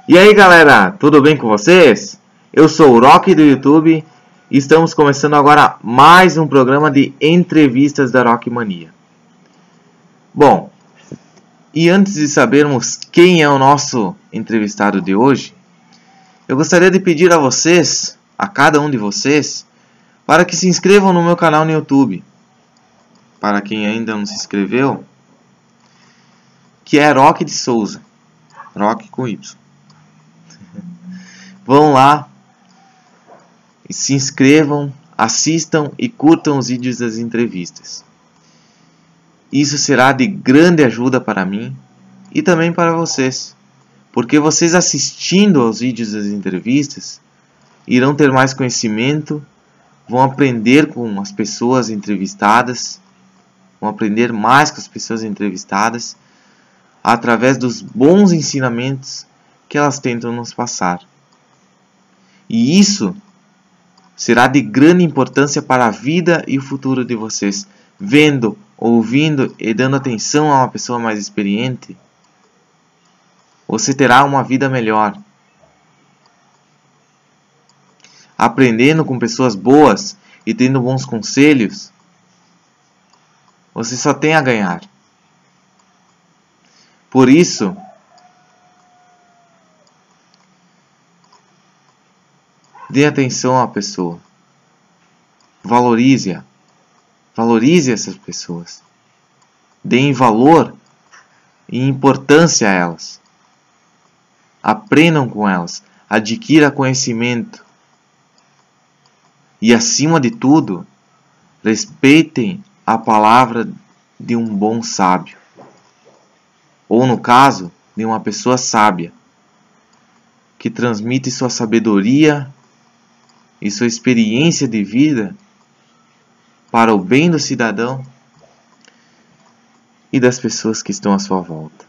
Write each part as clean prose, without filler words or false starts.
E aí galera, tudo bem com vocês? Eu sou o Rock do YouTube e estamos começando agora mais um programa de entrevistas da Rock Mania. Bom, e antes de sabermos quem é o nosso entrevistado de hoje, eu gostaria de pedir a vocês, a cada um de vocês, para que se inscrevam no meu canal no YouTube. Para quem ainda não se inscreveu, que é Rock de Souza, Rock com Y. Vão lá, se inscrevam, assistam e curtam os vídeos das entrevistas. Isso será de grande ajuda para mim e também para vocês, porque vocês assistindo aos vídeos das entrevistas irão ter mais conhecimento, vão aprender com as pessoas entrevistadas, vão aprender mais com as pessoas entrevistadas através dos bons ensinamentos que elas tentam nos passar. E isso será de grande importância para a vida e o futuro de vocês. Vendo, ouvindo e dando atenção a uma pessoa mais experiente, você terá uma vida melhor. Aprendendo com pessoas boas e tendo bons conselhos, você só tem a ganhar. Por isso, dê atenção à pessoa. Valorize-a. Valorize essas pessoas. Deem valor e importância a elas. Aprendam com elas. Adquira conhecimento. E acima de tudo, respeitem a palavra de um bom sábio. Ou no caso, de uma pessoa sábia, que transmite sua sabedoria e sua experiência de vida para o bem do cidadão e das pessoas que estão à sua volta.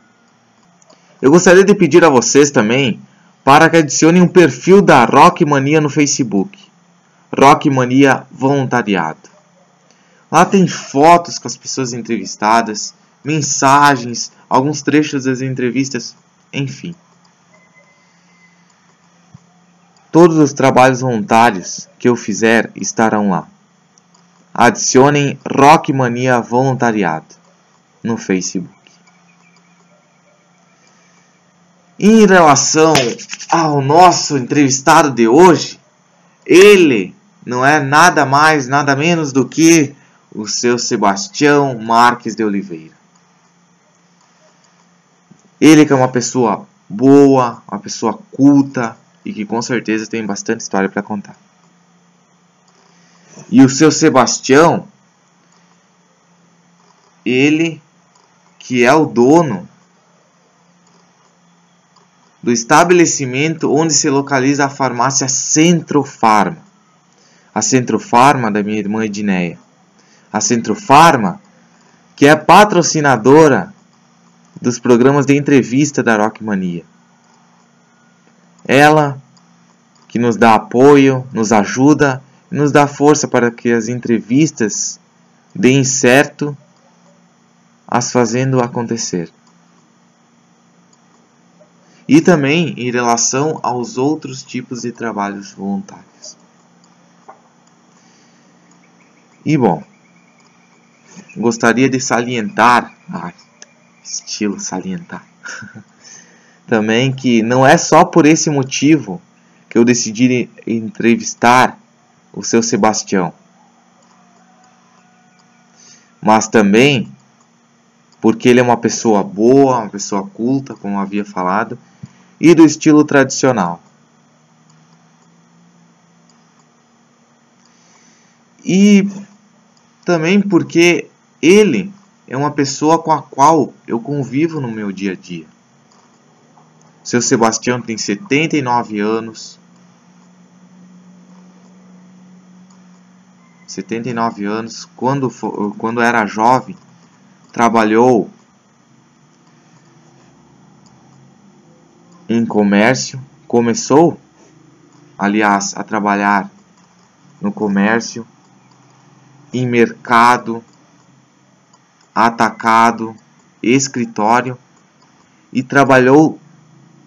Eu gostaria de pedir a vocês também para que adicionem um perfil da Rock Mania no Facebook. Rock Mania Voluntariado. Lá tem fotos com as pessoas entrevistadas, mensagens, alguns trechos das entrevistas, enfim. Todos os trabalhos voluntários que eu fizer estarão lá. Adicionem Rock Mania Voluntariado no Facebook. Em relação ao nosso entrevistado de hoje, ele não é nada mais, nada menos do que o seu Sebastião Marques de Oliveira. Ele que é uma pessoa boa, uma pessoa culta, e que com certeza tem bastante história para contar. E o seu Sebastião, ele que é o dono do estabelecimento onde se localiza a farmácia Centrofarma. A Centrofarma da minha irmã Edneia. A Centrofarma, que é patrocinadora dos programas de entrevista da Rock Mania. Ela que nos dá apoio, nos ajuda e nos dá força para que as entrevistas deem certo, as fazendo acontecer. E também em relação aos outros tipos de trabalhos voluntários. E bom, gostaria de salientar, estilo salientar, também que não é só por esse motivo que eu decidi entrevistar o seu Sebastião, mas também porque ele é uma pessoa boa, uma pessoa culta, como eu havia falado, e do estilo tradicional. E também porque ele é uma pessoa com a qual eu convivo no meu dia a dia. Seu Sebastião tem 79 anos. 79 anos. Quando era jovem, trabalhou em comércio. Começou, aliás, a trabalhar no comércio, em mercado, atacado, escritório, e trabalhou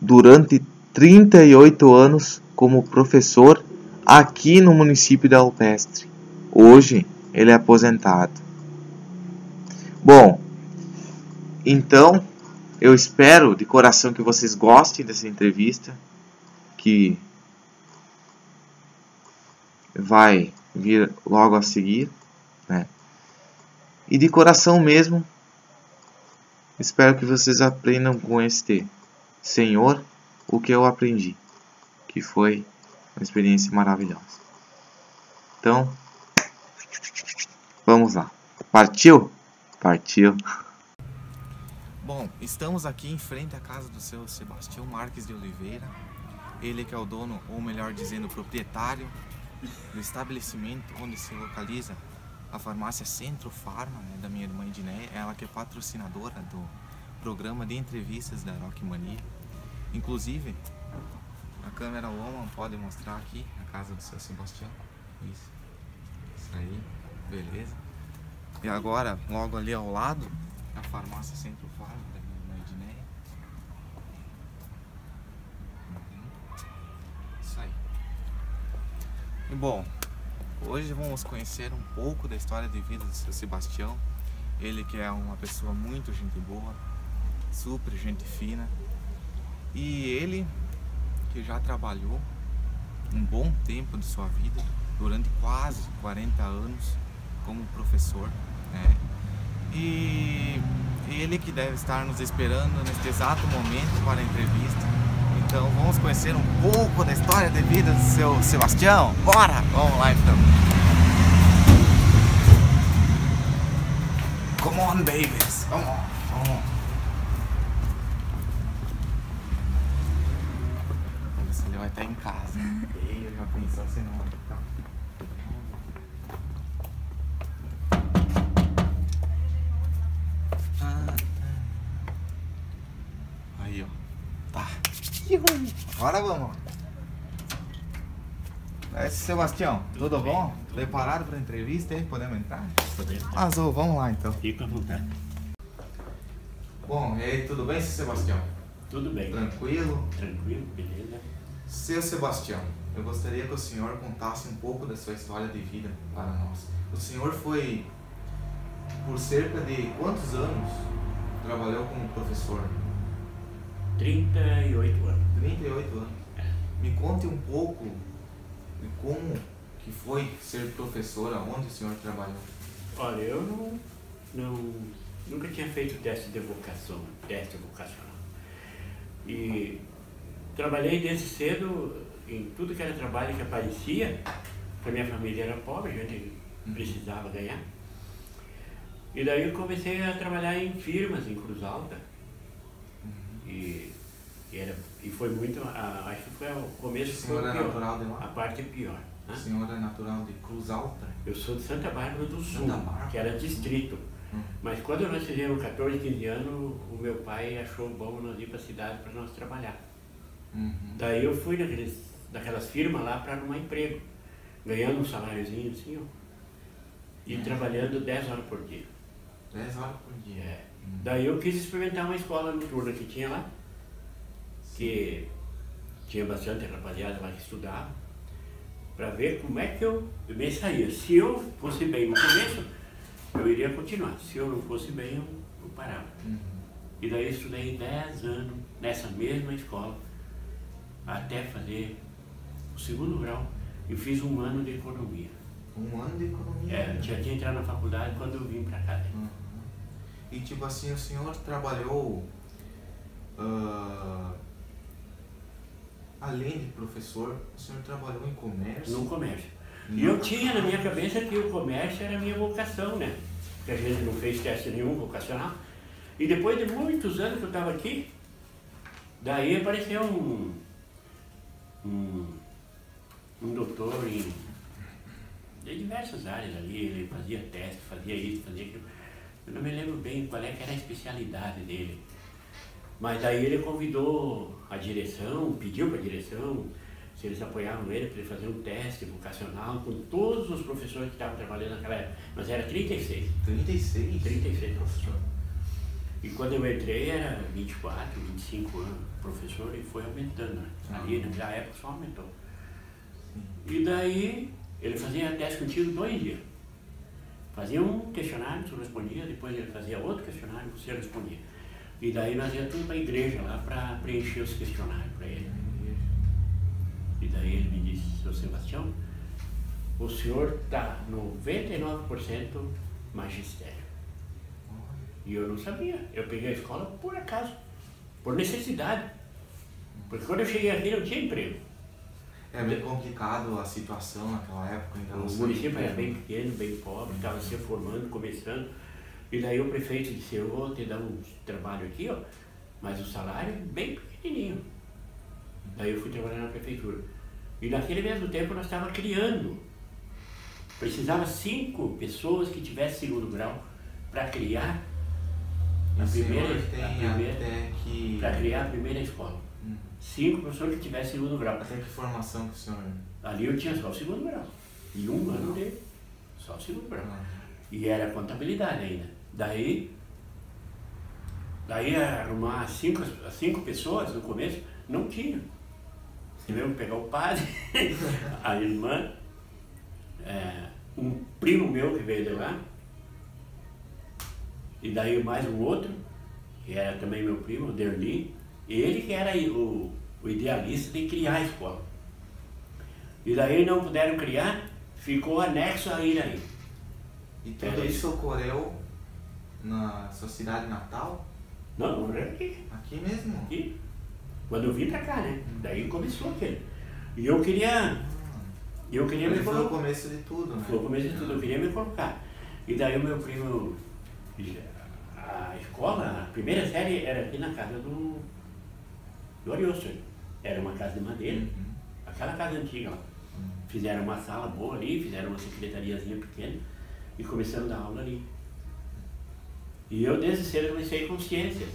durante 38 anos como professor aqui no município de Alpestre. Hoje ele é aposentado. Bom, então eu espero de coração que vocês gostem dessa entrevista, que vai vir logo a seguir, né? E de coração mesmo, espero que vocês aprendam com este senhor o que eu aprendi, que foi uma experiência maravilhosa. Então, vamos lá. Partiu? Partiu. Bom, estamos aqui em frente à casa do seu Sebastião Marques de Oliveira. Ele que é o dono, ou melhor dizendo, o proprietário do estabelecimento onde se localiza a farmácia Centro Farma, né, da minha irmã Edneia. Ela que é patrocinadora do programa de entrevistas da Rock Mania. Inclusive, a câmera Woman pode mostrar aqui a casa do seu Sebastião. Isso aí, beleza. E agora, logo ali ao lado, a farmácia Centro Farma da minha irmã Edneia. Isso aí. E bom, hoje vamos conhecer um pouco da história de vida do seu Sebastião. Ele que é uma pessoa muito gente boa, super gente fina. E ele que já trabalhou um bom tempo de sua vida, durante quase 40 anos, como professor, né? E ele que deve estar nos esperando neste exato momento para a entrevista. Então vamos conhecer um pouco da história de vida do seu Sebastião. Bora! Vamos lá então. Come on, babies! Come on! Come on! Vamos ver se ele vai estar em casa. E eu já pensou assim, não. Aí, ó. Tá. Agora vamos. Sebastião, tudo bom? Preparado para a entrevista aí? Podemos entrar? Podemos. Azul, vamos lá então. Fica à vontade. Bom, e aí, tudo bem, seu Sebastião? Tudo bem. Tranquilo? Tranquilo, beleza. Seu Sebastião, eu gostaria que o senhor contasse um pouco da sua história de vida para nós. O senhor foi, por cerca de quantos anos, trabalhou como professor? 38 anos. 38 anos. Me conte um pouco de como que foi ser professor, aonde o senhor trabalhou. Olha, eu nunca tinha feito teste vocacional. E trabalhei desde cedo em tudo que era trabalho que aparecia, porque a minha família era pobre, a gente precisava ganhar. E daí eu comecei a trabalhar em firmas em Cruz Alta. E foi muito, acho que foi o começo. O senhor é natural de lá? A parte pior. O senhor é natural de Cruz Alta? Eu sou de Santa Bárbara do Sul, Bárbara. que era distrito. Mas quando nós fizemos 14, 15 anos, o meu pai achou bom nós ir para a cidade para nós trabalhar. Daí eu fui daquelas firmas lá para arrumar emprego, ganhando um saláriozinho assim, ó, e trabalhando 10 horas por dia. 10 horas por dia? É. Daí eu quis experimentar uma escola noturna que tinha lá, que tinha bastante rapaziada lá que estudava, para ver como é que eu me saía. Se eu fosse bem no começo, eu iria continuar. Se eu não fosse bem, eu parava. E daí eu estudei 10 anos nessa mesma escola, até fazer o segundo grau. Eu fiz um ano de economia. Um ano de economia? É, eu tinha que entrar na faculdade quando eu vim para cá. E tipo assim, o senhor trabalhou, além de professor, o senhor trabalhou em comércio? No comércio. E eu tinha na minha cabeça que o comércio era a minha vocação, né? Porque a gente não fez teste nenhum vocacional. E depois de muitos anos que eu estava aqui, daí apareceu um doutor de diversas áreas ali, ele fazia teste, fazia isso, fazia aquilo. Eu não me lembro bem qual é que era a especialidade dele. Mas daí ele convidou a direção, pediu para a direção se eles apoiavam ele para ele fazer um teste vocacional com todos os professores que estavam trabalhando naquela época. Mas era 36. 36? 36 professores. E quando eu entrei era 24, 25 anos, professor, e foi aumentando, né? Ali naquela época só aumentou. E daí ele fazia teste contigo 2 dias. Fazia um questionário, você respondia, depois ele fazia outro questionário, você respondia. E daí nós íamos tudo para a igreja lá para preencher os questionários para ele. E daí ele me disse, seu Sebastião, o senhor está 99% magistério. E eu não sabia. Eu peguei a escola por acaso, por necessidade. Porque quando eu cheguei aqui não tinha emprego. É bem complicado a situação naquela época. O município era bem pequeno, bem pobre, estava se formando, começando. E daí o prefeito disse, eu vou te dar um trabalho aqui, ó, mas o salário é bem pequenininho. Daí eu fui trabalhar na prefeitura. E naquele mesmo tempo nós estávamos criando. Precisava 5 pessoas que tivessem segundo grau para criar para criar a primeira escola. 5 professores que tivessem segundo grau. Até que formação que o senhor... Ali eu tinha só o segundo grau. E 1 ano dele, só o segundo grau. E era contabilidade ainda. Daí arrumar 5 pessoas no começo, não tinha. Tivemos que pegar o padre, a irmã, um primo meu que veio de lá, e daí mais um outro, que era também meu primo, o Derli, ele que era o idealista de criar a escola. E daí não puderam criar, ficou anexo a Iraí. E tudo isso ocorreu na sua cidade natal? Não, era aqui. Aqui mesmo? Aqui. Quando eu vim pra cá, né? Daí começou aquele. E eu queria me colocar. Foi o começo de tudo, né? Foi o começo de tudo, eu queria me colocar. E daí o meu primo, a escola, a primeira série era aqui na casa do Ariosto. Era uma casa de madeira, aquela casa antiga lá. Fizeram uma sala boa ali, fizeram uma secretariazinha pequena e começamos a dar aula ali. E eu desde cedo comecei com ciências.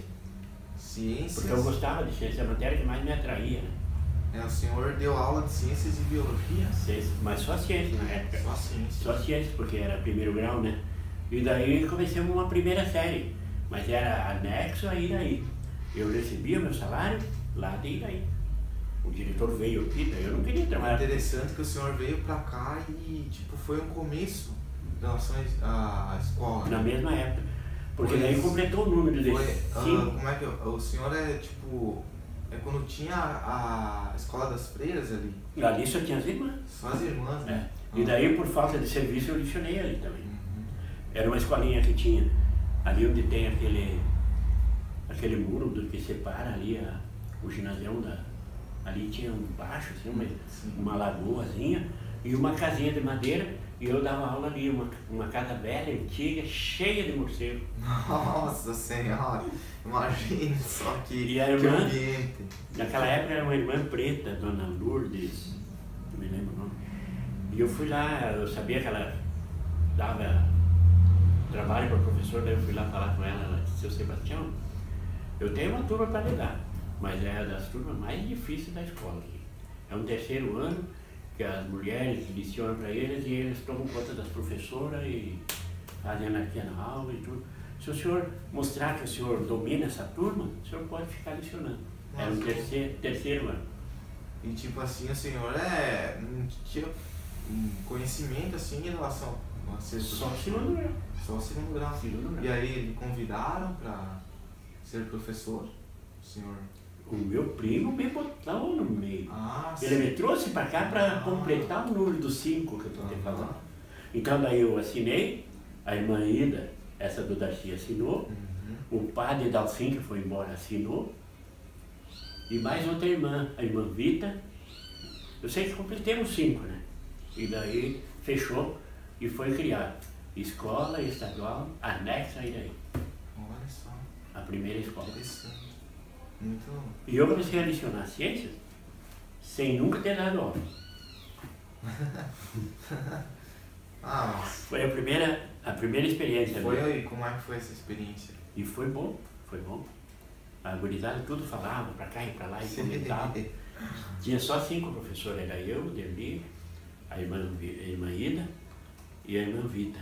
Ciências? Porque eu gostava de ciências, a matéria que mais me atraía, né? O senhor deu aula de ciências e biologia? Ciências, mas só ciências na época. Só ciências? Só ciências, porque era primeiro grau, né? E daí comecei uma primeira série, mas era anexo a Iraí. Eu recebia meu salário lá de Iraí. O diretor veio aqui, eu não queria trabalhar. É interessante que o senhor veio pra cá e tipo, foi um começo em relação à escola. Na mesma época. Porque daí completou o número de 5. Como é que o senhor é tipo... É quando tinha a escola das freiras ali? Ali só tinha as irmãs. Só as irmãs, né? E daí por falta de serviço eu lecionei ali também. Era uma escolinha que tinha ali onde tem aquele muro que separa ali o ginásio ali tinha um baixo, assim, uma lagoazinha e uma casinha de madeira. E eu dava aula ali, uma casa velha, antiga, cheia de morcego. Nossa Senhora! Imagine só que ambiente. Naquela época era uma irmã preta, Dona Lourdes, não me lembro o nome. E eu fui lá, eu sabia que ela dava trabalho para o professor, daí eu fui lá falar com ela, ela disse, seu Sebastião, eu tenho uma turma para lhe dar, mas é das turmas mais difíceis da escola aqui. É um 3º ano, que as mulheres licionam para eles e eles tomam conta das professoras e fazem anarquia na aula e tudo. Se o senhor mostrar que o senhor domina essa turma, o senhor pode ficar licionando. É um terceiro ano. E tipo assim, o senhor tinha conhecimento assim em relação a ser só o segundo grau. Só o segundo grau. E aí lhe convidaram para ser professor? O senhor... O meu primo me botou no meio. Sim. Ele me trouxe para cá para completar o número dos 5 que eu estou te falando. Então daí eu assinei, a irmã Ida, essa do Darcy assinou, o padre Dalcin, que foi embora, assinou, e mais outra irmã, a irmã Vita. Eu sei que completemos 5, né? E daí fechou e foi criado escola estadual anexa a Iraí. Olha só. A primeira escola. Muito... E eu comecei a lecionar ciências sem nunca ter dado aula. Foi a primeira experiência. Foi, como é que foi essa experiência? E foi bom, foi bom. A gurizada tudo falava, pra cá e pra lá, e comentava. Tinha só 5 professores, era eu, o Derli, a irmã Ida e a irmã Vita.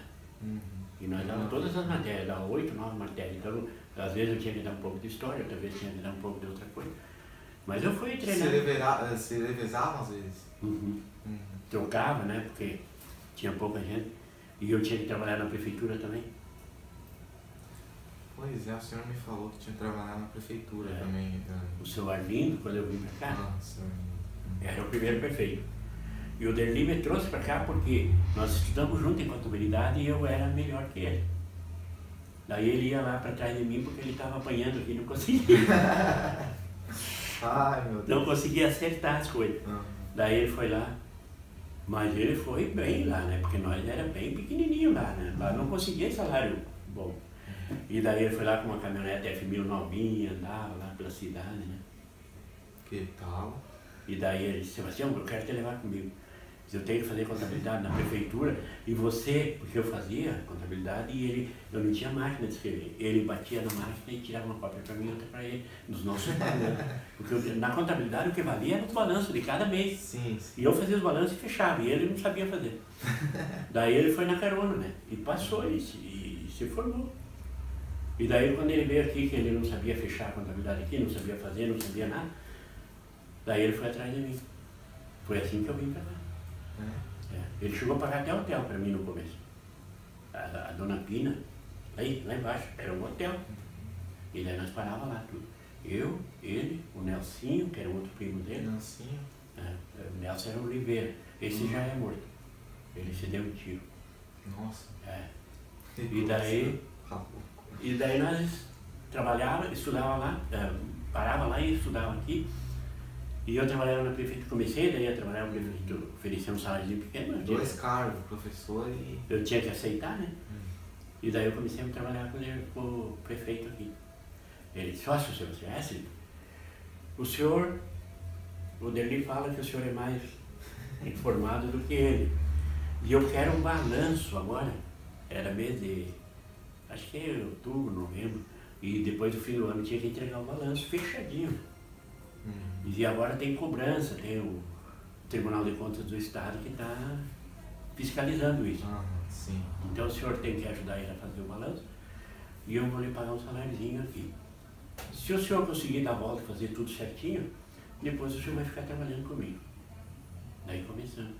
E nós dávamos todas as matérias, dava 8, 9 matérias. Então Às vezes eu tinha que dar um pouco de história, outra vez tinha que dar um pouco de outra coisa. Mas eu fui Você treinando. se revezava às vezes? Uhum. Trocava, né? Porque tinha pouca gente. E eu tinha que trabalhar na prefeitura também. Pois é, o senhor me falou que tinha trabalhado na prefeitura É. também. O seu Arlindo, quando eu vim pra cá, Ah, senhor. era o primeiro prefeito. E o Derli me trouxe para cá porque nós estudamos junto em contabilidade e eu era melhor que ele. Daí ele ia lá para trás de mim porque ele estava apanhando aqui e não conseguia. Ai, meu Deus. Não conseguia acertar as coisas. Daí ele foi lá, mas ele foi bem lá, né? Porque nós era bem pequenininho lá, né? Lá não conseguia salário bom. E daí ele foi lá com uma caminhonete F1000 novinha, andava lá pela cidade, né? Que tal? E daí ele disse, Sebastião, eu quero te levar comigo. Eu tenho que fazer contabilidade na prefeitura e você, porque eu fazia contabilidade e eu não tinha máquina de escrever. Ele batia na máquina e tirava uma cópia para mim e outra para ele, dos nossos balanços. Porque na contabilidade o que valia era os balanços de cada mês. Sim. E eu fazia os balanços e fechava, e ele não sabia fazer. Daí ele foi na carona, né? E passou e se formou. E daí quando ele veio aqui, que ele não sabia fechar a contabilidade aqui, não sabia fazer, não sabia nada, daí ele foi atrás de mim. Foi assim que eu vim para cá. Ele chegou a pagar até hotel para mim no começo. A dona Pina, lá embaixo, era um hotel. E daí nós parávamos lá tudo. Eu, ele, o Nelsinho, que era um outro primo dele. Nelsinho? O Nelson era Oliveira. Esse já é morto. Ele se deu um tiro. Nossa. E daí nós trabalhava, estudava lá, parava lá e estudava aqui. E eu trabalhava na prefeitura, comecei daí a trabalhar na prefeitura, oferecia um saláriozinho pequeno. Dois cargos, professor e... Eu tinha que aceitar, né? E daí eu comecei a trabalhar com o prefeito aqui. Ele disse, ó, seu Sebastião, o senhor, o Derli fala que o senhor é mais informado do que ele. E eu quero um balanço agora. Era mês de, acho que é outubro, novembro. E depois do fim do ano tinha que entregar o balanço fechadinho. E agora tem cobrança, tem o Tribunal de Contas do Estado que está fiscalizando isso. Sim. Então o senhor tem que ajudar ele a fazer o balanço e eu vou lhe pagar um saláriozinho aqui. Se o senhor conseguir dar a volta e fazer tudo certinho, depois o senhor vai ficar trabalhando comigo. Daí começando.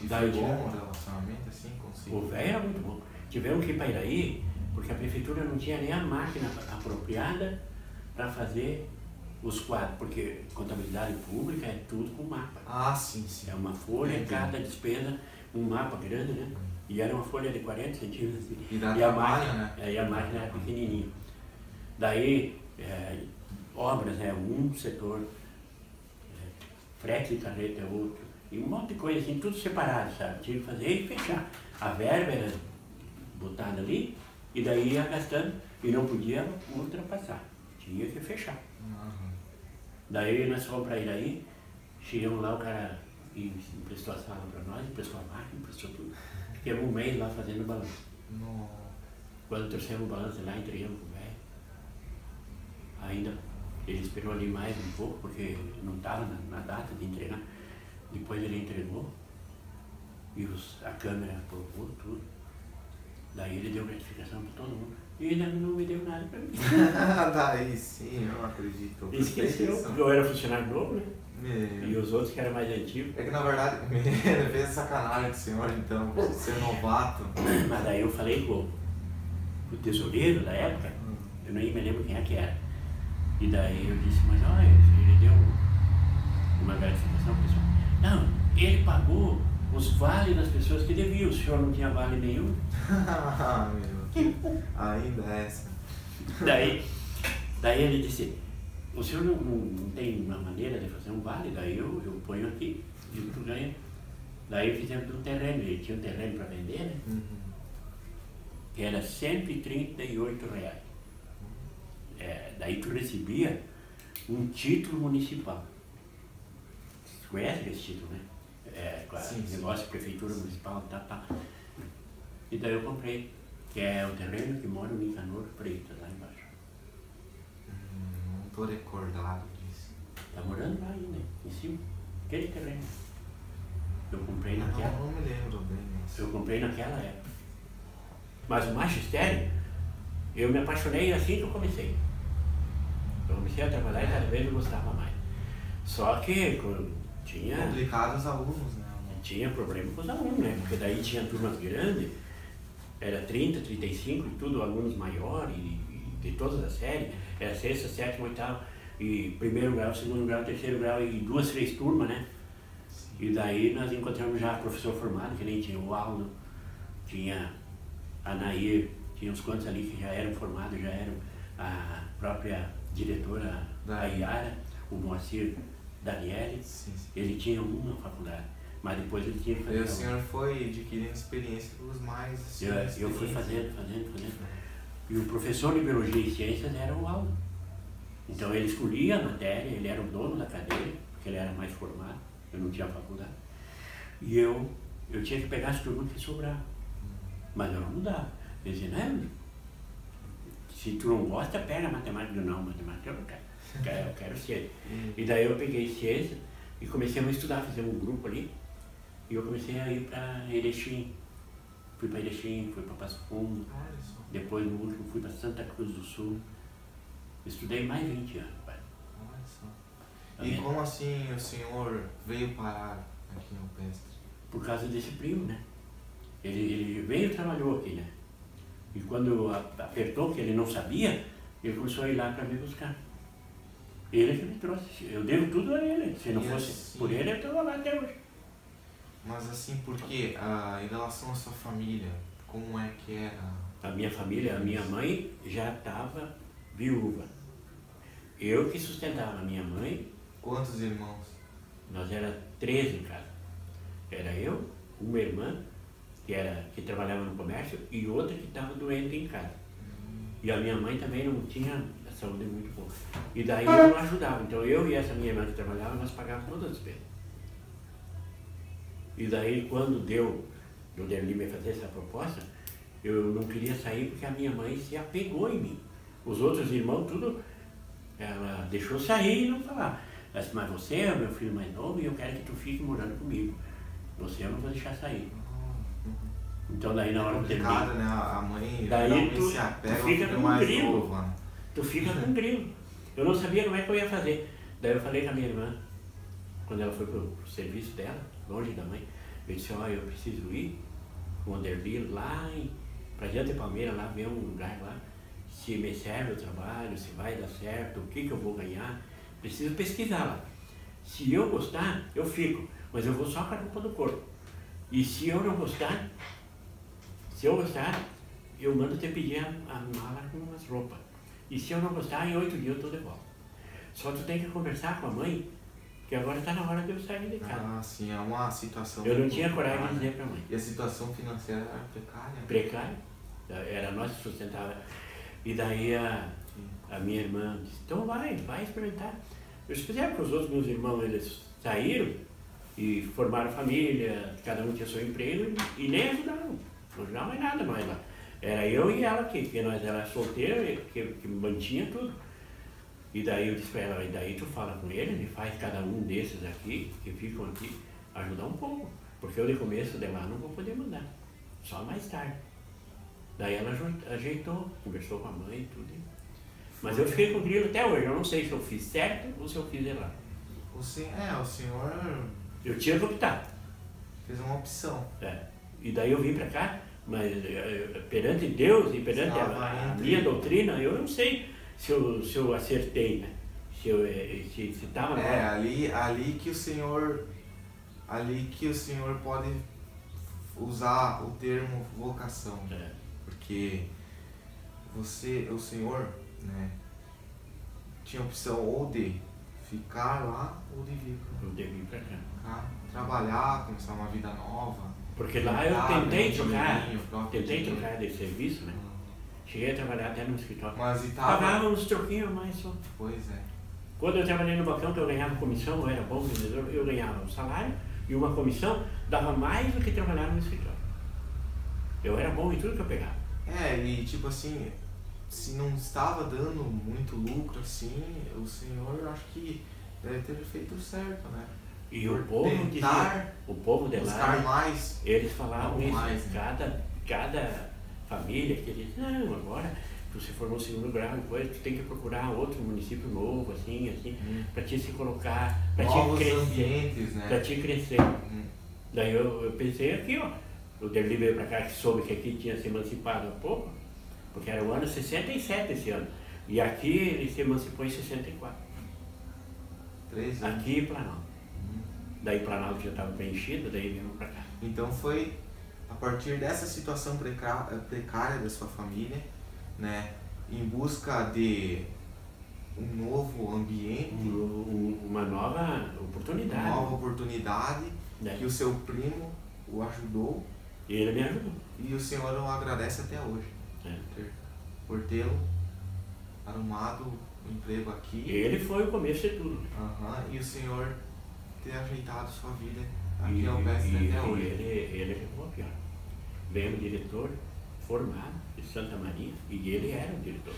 E foi bom o relacionamento assim consigo? O velho era muito bom. Tivemos que ir para Iraí, porque a prefeitura não tinha nem a máquina apropriada para fazer os quadros, porque contabilidade pública é tudo com mapa. Sim. É uma folha, cada despesa, um mapa grande, né? E era uma folha de 40 centímetros. E a máquina, né? E a máquina era pequenininha. Daí, obras é um setor, frete de carreta é outro, e um monte de coisa assim, tudo separado, sabe? Tinha que fazer e fechar. A verba era botada ali, e daí ia gastando, e não podia ultrapassar. Tinha que fechar. Daí nós fomos para Iraí, chegamos lá, o cara emprestou a sala para nós, emprestou a máquina, emprestou tudo. Ficamos um mês lá fazendo balanço. Quando trouxemos o balanço lá, entregamos pro velho. Ainda ele esperou ali mais um pouco, porque não estava na data de entregar. Depois ele entregou e a câmera aprovou tudo. Daí ele deu gratificação para todo mundo. E ele não me deu nada para mim. Daí sim, eu não acredito. Esqueceu, porque eu era funcionário novo, né? E os outros que eram mais antigos. É que na verdade, ele fez sacanagem com o senhor então, por ser novato. Mas daí eu falei com o tesoureiro da época, eu nem me lembro quem é que era. E daí eu disse, mas olha, ele deu uma gratificação pro pessoal. Não, ele pagou os vales das pessoas que deviam, o senhor não tinha vale nenhum. Ainda é essa. Daí ele disse, o senhor não tem uma maneira de fazer um vale? Daí eu ponho aqui e tu ganha. Daí fizemos um terreno, ele tinha um terreno para vender, né? Que era R$138. Daí tu recebia um título municipal. Você conhece esse título, né? Negócio de prefeitura municipal, tá. E daí eu comprei, que é o terreno que mora o Nicanor Freitas, lá embaixo. Não tô recordado disso. Tá morando lá ainda, em cima, aquele terreno. Eu comprei naquela. Não me lembro bem. Eu comprei naquela época. Mas o magistério, Eu me apaixonei assim que eu comecei. Eu comecei a trabalhar e cada vez eu gostava mais. Só que tinha... Complicado os alunos, né? Tinha problema com os alunos, né? Porque daí tinha turmas grandes, era 30, 35 e tudo, alunos maiores, e de todas as séries, era sexta, sétima, oitava, e primeiro grau, segundo grau, terceiro grau, e 2, 3 turmas, né? E daí nós encontramos já professor formado, que nem tinha o Aldo, tinha a Nair, tinha uns quantos ali que já eram formados, já eram a própria diretora, a Yara, o Moacir Daniele, ele tinha uma faculdade, mas depois ele tinha que fazer. E o senhor foi adquirindo experiência dos mais... Assim, eu fui fazendo. E o professor de Biologia e Ciências era o Aldo. Então ele escolhia a matéria, ele era o dono da cadeira, porque ele era mais formado, eu não tinha faculdade. E eu tinha que pegar as turmas que sobravam. Mas eu não mudava. Eu dizia, não, se tu não gosta, pega matemática. Não, matemática eu não quero. Eu quero ciência. E daí eu peguei ciência e comecei a estudar, fizemos um grupo ali. E eu comecei a ir para Erechim. Fui para Erechim, fui para Passo Fundo. Depois, no último, fui para Santa Cruz do Sul. Estudei mais de 20 anos. Pai. Olha só. E como assim o senhor veio parar aqui no Pestre? Por causa desse primo, né? Ele veio e trabalhou aqui, né? E quando apertou, que ele não sabia, ele começou a ir lá para me buscar. Ele que me trouxe. Eu devo tudo a ele. Se não fosse assim, por ele, eu estava lá até hoje. Mas assim, porque em relação à sua família, como é que era? A minha família, a minha mãe já estava viúva. Eu que sustentava a minha mãe. Quantos irmãos? Nós éramos 13 em casa. Era eu, uma irmã, que trabalhava no comércio, e outra que estava doente em casa. E a minha mãe também não tinha a saúde muito boa. E daí eu não ajudava. Então eu e essa minha irmã que trabalhava, nós pagávamos todas as despesas. E daí quando deu o Derli me fazer essa proposta, eu não queria sair porque a minha mãe se apegou em mim. Os outros irmãos, tudo, ela deixou sair e não falava. Mas você é o meu filho mais novo e eu quero que tu fique morando comigo. Você eu não vou deixar sair. Então daí na hora do termino, né? A mãe daí tu fica com um grilo. Tu fica com um grilo. Eu não sabia como é que eu ia fazer. Daí eu falei com a minha irmã, quando ela foi pro serviço dela, longe da mãe, eu disse, eu preciso ir com o Derli lá pra diante de Palmeira, lá ver um lugar lá, se me serve o trabalho, se vai dar certo, o que eu vou ganhar. Preciso pesquisar lá. Se eu gostar, eu fico, mas eu vou só com a roupa do corpo. E se eu não gostar, eu mando te pedir a mala com umas roupas. E se eu não gostar, em 8 dias eu tô de volta. Só tu tem que conversar com a mãe, que agora está na hora de eu sair de casa. Ah, sim, é uma situação... Eu não tinha coragem de dizer para a mãe. E a situação financeira era precária? Precária. Era nós que sustentava. E daí a minha irmã disse, então vai experimentar. Eu disse, porque os outros meus irmãos, eles saíram e formaram família, cada um tinha seu emprego e nem ajudaram. Não ajudava mais nada nós lá. Era eu e ela aqui, porque nós era solteiro, que mantinha tudo. E daí eu disse para ela, e daí tu fala com ele faz cada um desses aqui, que ficam aqui, ajudar um pouco. Porque eu de começo de lá não vou poder mandar, só mais tarde. Daí ela ajeitou, conversou com a mãe e tudo. Mas eu fiquei com o grilo até hoje, eu não sei se eu fiz certo ou se eu fiz errado. O senhor... Eu tinha que optar. Fez uma opção. E daí eu vim para cá, mas perante Deus e perante a minha doutrina, eu não sei se eu acertei, né? Se estava... ali que o senhor pode usar o termo vocação. Porque o senhor, né, tinha a opção ou de ficar lá ou de vir para cá. Trabalhar, começar uma vida nova. Porque lá eu tentei trocar de serviço, né? Cheguei a trabalhar até no escritório. Mas pagava uns troquinhos a mais só. Pois é. Quando eu trabalhei no balcão, que eu ganhava comissão, eu era bom vendedor, eu ganhava um salário e uma comissão, dava mais do que trabalhar no escritório. Eu era bom em tudo que eu pegava. E tipo assim, se não estava dando muito lucro assim, o senhor acho que deve ter feito certo, né? E o povo dizia, o povo de lá, eles falavam isso, mais, cada família que eles, não, agora tu se formou no segundo grau, depois tu tem que procurar outro município novo, assim, para te se colocar, para te crescer. Ambientes, né? Para te crescer. Daí eu pensei aqui, ó, o Derli veio para cá que soube que aqui tinha se emancipado há pouco, porque era o ano 67 esse ano. E aqui ele se emancipou em 64. 3 anos. Aqui em Planalto. Daí Planalto já estava preenchido, daí viemos para cá. Então foi a partir dessa situação precária da sua família, né, em busca de um novo ambiente, Uma nova oportunidade, né, que o seu primo o ajudou. E ele me ajudou. E o senhor o agradece até hoje, por tê-lo arrumado um emprego aqui. Ele foi o começo de tudo. E o senhor ter ajeitado sua vida aqui ao PSB até hoje. Ele ficou pior. Veio um diretor formado de Santa Maria, e ele era o diretor.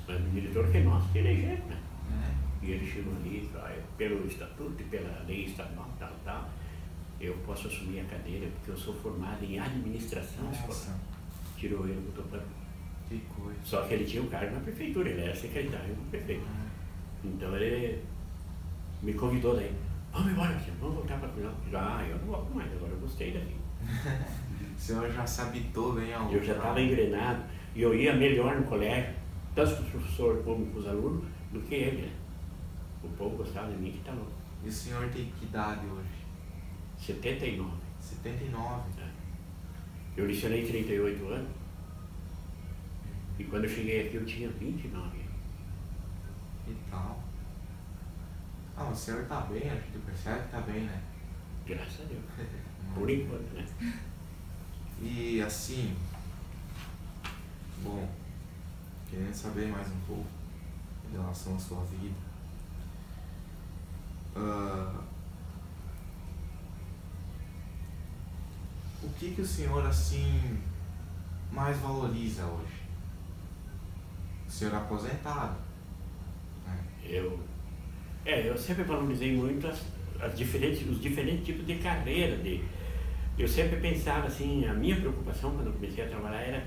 Mas o diretor que nós que elegemos, né? E ele chegou ali e falou, pelo estatuto e pela lei estadual, tal, eu posso assumir a cadeira porque eu sou formado em administração escolar. Tirou ele, botou para mim. Que coisa. Só que ele tinha um cargo na prefeitura, ele era secretário do prefeito. Então ele me convidou daí. Vamos embora, vamos voltar para Cunhal. Eu não volto mais, agora eu gostei daqui. O senhor já se habitou bem ao Eu já estava engrenado e eu ia melhor no colégio, tanto para o professor como para os alunos, do que ele, né? O povo gostava de mim que está louco. E o senhor tem que idade hoje? 79. 79? Eu licionei 38 anos. E quando eu cheguei aqui eu tinha 29. Que tal? O senhor está bem, a gente percebe que está bem, né? Graças a Deus. Por enquanto, né? E assim, bom, querendo saber mais um pouco em relação à sua vida, o que o senhor assim mais valoriza hoje? O senhor é aposentado, né? Eu sempre valorizei muito os diferentes tipos de carreira. Eu sempre pensava assim, a minha preocupação quando eu comecei a trabalhar era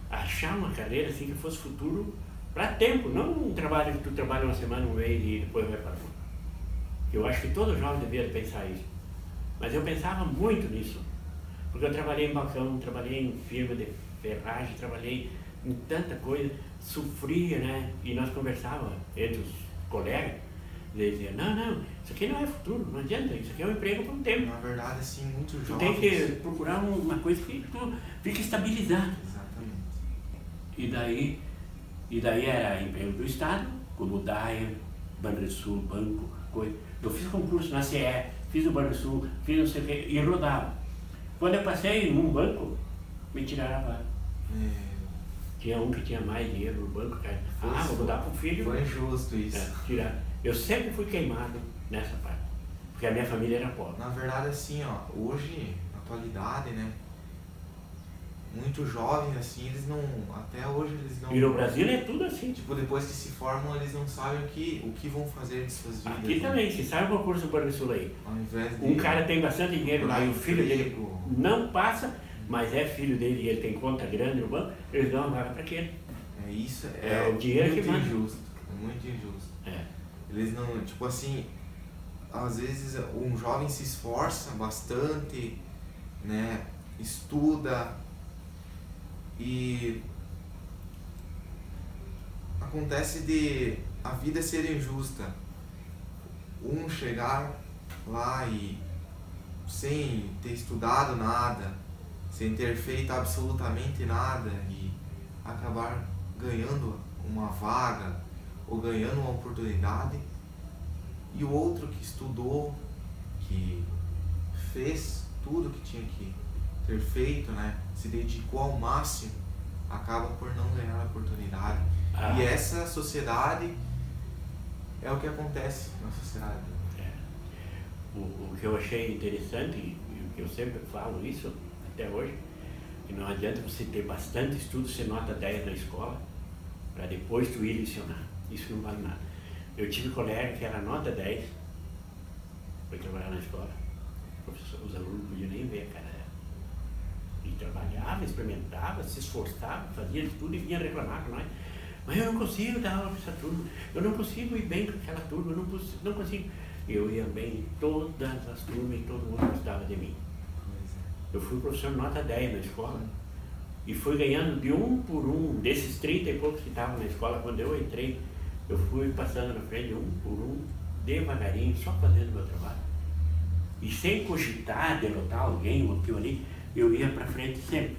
achar uma carreira assim que fosse futuro para tempo, não um trabalho que tu trabalha uma semana, um mês e depois vai para fora. Eu acho que todo jovem devia pensar isso. Mas eu pensava muito nisso, porque eu trabalhei em balcão, trabalhei em firma de ferragem, trabalhei em tanta coisa, sofria, né? E nós conversávamos entre os colegas, eles diziam, não, isso aqui não é futuro, não adianta, isso aqui é um emprego por um tempo. Na verdade, assim, muitos Tu jovens... tem que procurar uma coisa que tu fique estabilizado. Exatamente. E daí era emprego do Estado, como DAIA, Banrisul, banco, coisa. Eu fiz concurso na CE, fiz o Banrisul, fiz não sei o quê, e rodava. Quando eu passei num banco, me tiraram a vaga. Tinha um que tinha mais dinheiro no banco, cara. Vou mudar pro filho. Foi injusto isso. Tirar. Eu sempre fui queimado nessa parte, porque a minha família era pobre. Na verdade, assim, hoje, na atualidade, né, muitos jovens, assim, eles não, até hoje eles não... E no Brasil é tudo assim. Tipo, depois que se formam, eles não sabem o que vão fazer de suas vidas. Aqui também, se sai o concurso do Banrisul aí, ao invés de um cara tem bastante dinheiro lá e o filho dele não passa, mas é filho dele e ele tem conta grande no banco, eles dão uma vaga para aquele. Isso é o dinheiro muito que manda. injusto. É muito injusto. Eles não, tipo assim, às vezes um jovem se esforça bastante, né, estuda e acontece de a vida ser injusta. Um chegar lá e sem ter estudado nada, sem ter feito absolutamente nada e acabar ganhando uma vaga ou ganhando uma oportunidade, e o outro que estudou, que fez tudo que tinha que ter feito, né, se dedicou ao máximo, acaba por não ganhar a oportunidade. E essa sociedade é o que acontece na sociedade. O que eu achei interessante, e o que eu sempre falo isso até hoje, que não adianta você ter bastante estudo, você nota 10 na escola, para depois tu ir lecionar. Isso não vale nada. Eu tive colega que era nota 10, foi trabalhar na escola, os alunos não podiam nem ver a cara dela. E trabalhava, experimentava, se esforçava, fazia de tudo e vinha reclamar com nós. Mas eu não consigo dar aula para essa turma, eu não consigo ir bem com aquela turma, eu não consigo. Eu ia bem em todas as turmas e todo mundo gostava de mim. Eu fui professor nota 10 na escola e fui ganhando de um por um, desses 30 e poucos que estavam na escola. Quando eu entrei, eu fui passando na frente um por um, devagarinho, só fazendo meu trabalho. E sem cogitar derrotar alguém ou aquilo ali, eu ia para frente sempre.